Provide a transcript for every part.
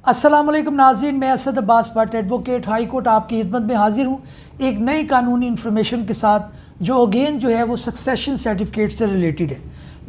अस्सलाम वालेकुम नाज़रीन, मैं Asad Abbas Bhatt advocate high court आपकी खिदमत में हाजिर हूँ एक नई कानूनी इन्फॉर्मेशन के साथ जो अगेन जो है वो सक्सेशन सर्टिफिकेट से रिलेटेड है।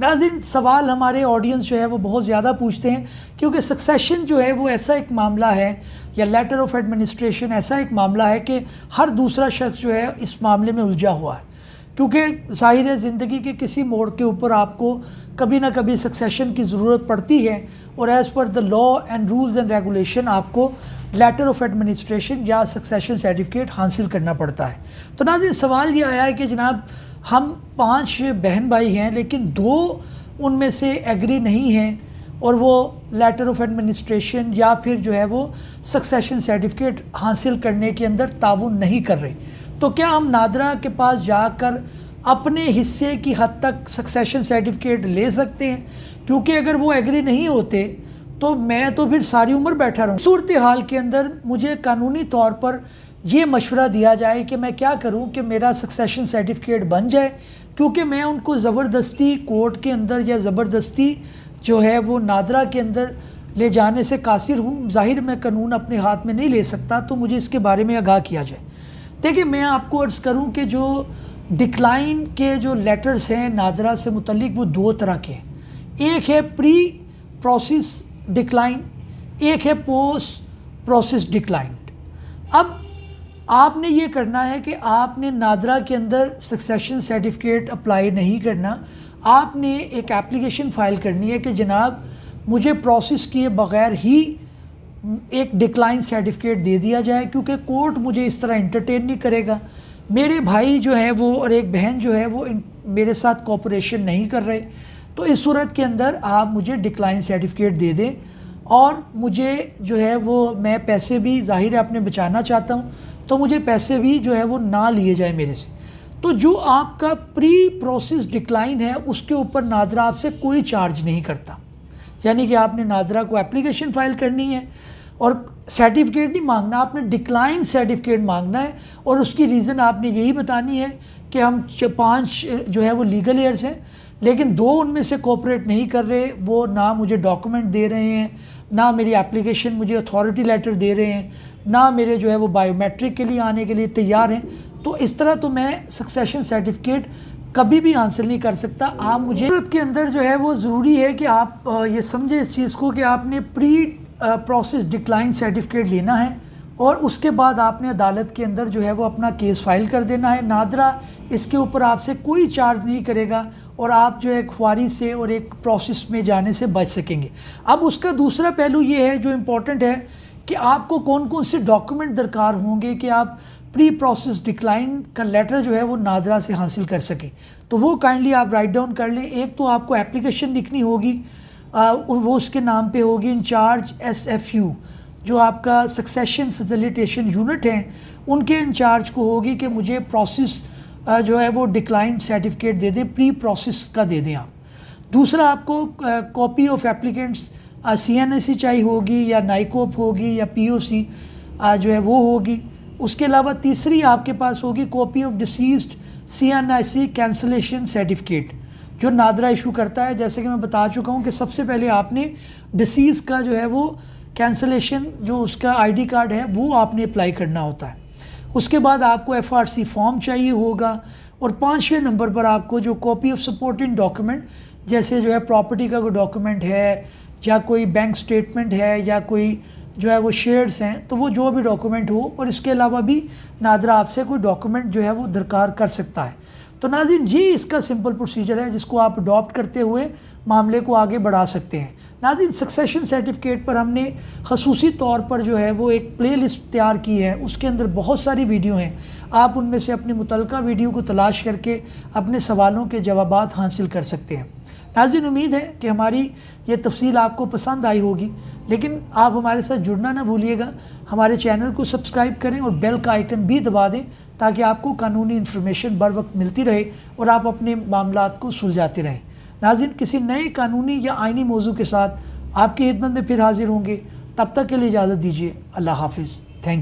नाज़रीन, सवाल हमारे ऑडियंस जो है वो बहुत ज़्यादा पूछते हैं क्योंकि सक्सेशन जो है वो ऐसा एक मामला है या लेटर ऑफ एडमिनिस्ट्रेशन ऐसा एक मामला है कि हर दूसरा शख्स जो है इस मामले में उलझा हुआ है, क्योंकि ज़ाहिर है ज़िंदगी के किसी मोड़ के ऊपर आपको कभी ना कभी सक्सेशन की ज़रूरत पड़ती है और as per the law and rules and regulation आपको लेटर ऑफ एडमिनिस्ट्रेशन या सक्सेशन सर्टिफिकेट हासिल करना पड़ता है। तो नाज़रीन, सवाल ये आया है कि जनाब हम 5 बहन भाई हैं लेकिन 2 उनमें से एग्री नहीं हैं और वो लेटर ऑफ एडमिनिस्ट्रेशन या फिर जो है वो सक्सेशन सर्टिफिकेट हासिल करने के अंदर ताउन नहीं कर रहे, तो क्या हम नादरा के पास जाकर अपने हिस्से की हद तक सक्सेशन सर्टिफिकेट ले सकते हैं? क्योंकि अगर वो एग्री नहीं होते तो मैं तो फिर सारी उम्र बैठा रहूँ। सूरत हाल के अंदर मुझे कानूनी तौर पर ये मशवरा दिया जाए कि मैं क्या करूं कि मेरा सक्सेशन सर्टिफिकेट बन जाए, क्योंकि मैं उनको ज़बरदस्ती कोर्ट के अंदर या ज़बरदस्ती जो है वो नादरा के अंदर ले जाने से कासिर हूँ। ज़ाहिर मैं कानून अपने हाथ में नहीं ले सकता, तो मुझे इसके बारे में आगाह किया जाए। देखिए, मैं आपको अर्ज़ करूं कि जो डिक्लाइन के जो लेटर्स हैं नादरा से मुतल्लिक वो 2 तरह के हैं। एक है प्री प्रोसेस डिक्लाइन, एक है पोस्ट प्रोसेस डिक्लाइन। अब आपने ये करना है कि आपने नादरा के अंदर सक्सेशन सर्टिफिकेट अप्लाई नहीं करना, आपने एक एप्लीकेशन फ़ाइल करनी है कि जनाब मुझे प्रोसेस किए बग़ैर ही एक डिक्लाइन सर्टिफिकेट दे दिया जाए, क्योंकि कोर्ट मुझे इस तरह इंटरटेन नहीं करेगा। मेरे भाई जो है वो और एक बहन जो है वो मेरे साथ कोऑपरेशन नहीं कर रहे, तो इस सूरत के अंदर आप मुझे डिक्लाइन सर्टिफिकेट दे दें और मुझे जो है वो मैं पैसे भी ज़ाहिर है अपने बचाना चाहता हूँ, तो मुझे पैसे भी जो है वो ना लिए जाए मेरे से। तो जो आपका प्री प्रोसेस डिक्लाइन है उसके ऊपर नादरा आपसे कोई चार्ज नहीं करता, यानी कि आपने नादरा को एप्लीकेशन फ़ाइल करनी है और सर्टिफिकेट नहीं मांगना, आपने डिक्लाइन सर्टिफिकेट मांगना है और उसकी रीज़न आपने यही बतानी है कि हम 5 जो है वो लीगल एयर्स हैं लेकिन 2 उनमें से कोऑपरेट नहीं कर रहे, वो ना मुझे डॉक्यूमेंट दे रहे हैं, ना मेरी एप्लीकेशन मुझे अथॉरिटी लेटर दे रहे हैं, ना मेरे जो है वो बायोमेट्रिक के लिए आने के लिए तैयार हैं। तो इस तरह तो मैं सक्सेशन सर्टिफिकेट कभी भी हासिल नहीं कर सकता। आप मुझे के अंदर जो है वो ज़रूरी है कि आप ये समझे इस चीज़ को कि आपने प्री प्रोसेस डिक्लाइन सर्टिफिकेट लेना है और उसके बाद आपने अदालत के अंदर जो है वो अपना केस फाइल कर देना है। नादरा इसके ऊपर आपसे कोई चार्ज नहीं करेगा और आप जो है ख्वारी से और एक प्रोसेस में जाने से बच सकेंगे। अब उसका दूसरा पहलू ये है जो इम्पोर्टेंट है कि आपको कौन कौन से डॉक्यूमेंट दरकार होंगे कि आप प्री प्रोसेस डिक्लाइन का लेटर जो है वो नादरा से हासिल कर सकें। तो वो काइंडली आप राइट डाउन कर लें। एक तो आपको एप्लीकेशन लिखनी होगी, वो उसके नाम पे होगी इंचार्ज SFU, जो आपका सक्सेशन फैसिलिटेशन यूनिट हैं उनके इंचार्ज को होगी कि मुझे प्रोसेस जो है वो डिक्लाइन सर्टिफिकेट दे दें, प्री प्रोसेस का दे दें आप। दूसरा, आपको कॉपी ऑफ एप्लीकेंट्स CNSE चाहिए होगी या नाइकोप होगी या POC जो है वो होगी। उसके अलावा तीसरी आपके पास होगी copy of deceased CNSE cancellation certificate जो नादरा इशू करता है। जैसे कि मैं बता चुका हूँ कि सबसे पहले आपने डिसीज़ का जो है वो कैंसलेशन जो उसका ID कार्ड है वो आपने अप्लाई करना होता है। उसके बाद आपको FRC फॉर्म चाहिए होगा और 5वें नंबर पर आपको जो कॉपी ऑफ सपोर्टिंग डॉक्यूमेंट जैसे जो है प्रॉपर्टी का कोई डॉक्यूमेंट है या कोई बैंक स्टेटमेंट है या कोई जो है वो शेयर्स हैं, तो वो जो भी डॉक्यूमेंट हो, और इसके अलावा भी नादरा आपसे कोई डॉक्यूमेंट जो है वो दरकार कर सकता है। तो नाज़रीन, ये इसका सिंपल प्रोसीजर है जिसको आप अडॉप्ट करते हुए मामले को आगे बढ़ा सकते हैं। नाज़रीन, सक्सेशन सर्टिफिकेट पर हमने खसूसी तौर पर जो है वो एक प्ले लिस्ट तैयार की है, उसके अंदर बहुत सारी वीडियो हैं। आप उनमें से अपनी मुतल्लिका वीडियो को तलाश करके अपने सवालों के जवाबात हासिल कर सकते हैं। नाज़रीन, उम्मीद है कि हमारी ये तफसील आपको पसंद आई होगी, लेकिन आप हमारे साथ जुड़ना ना भूलिएगा। हमारे चैनल को सब्सक्राइब करें और बेल का आइकन भी दबा दें ताकि आपको कानूनी इन्फॉर्मेशन बर वक्त मिलती रहे और आप अपने मामलात को सुलझाते रहें। नाज़रीन, किसी नए कानूनी या आइनी मौजू के साथ आपकी खिदमत में फिर हाजिर होंगे। तब तक के लिए इजाज़त दीजिए। अल्लाह हाफिज़।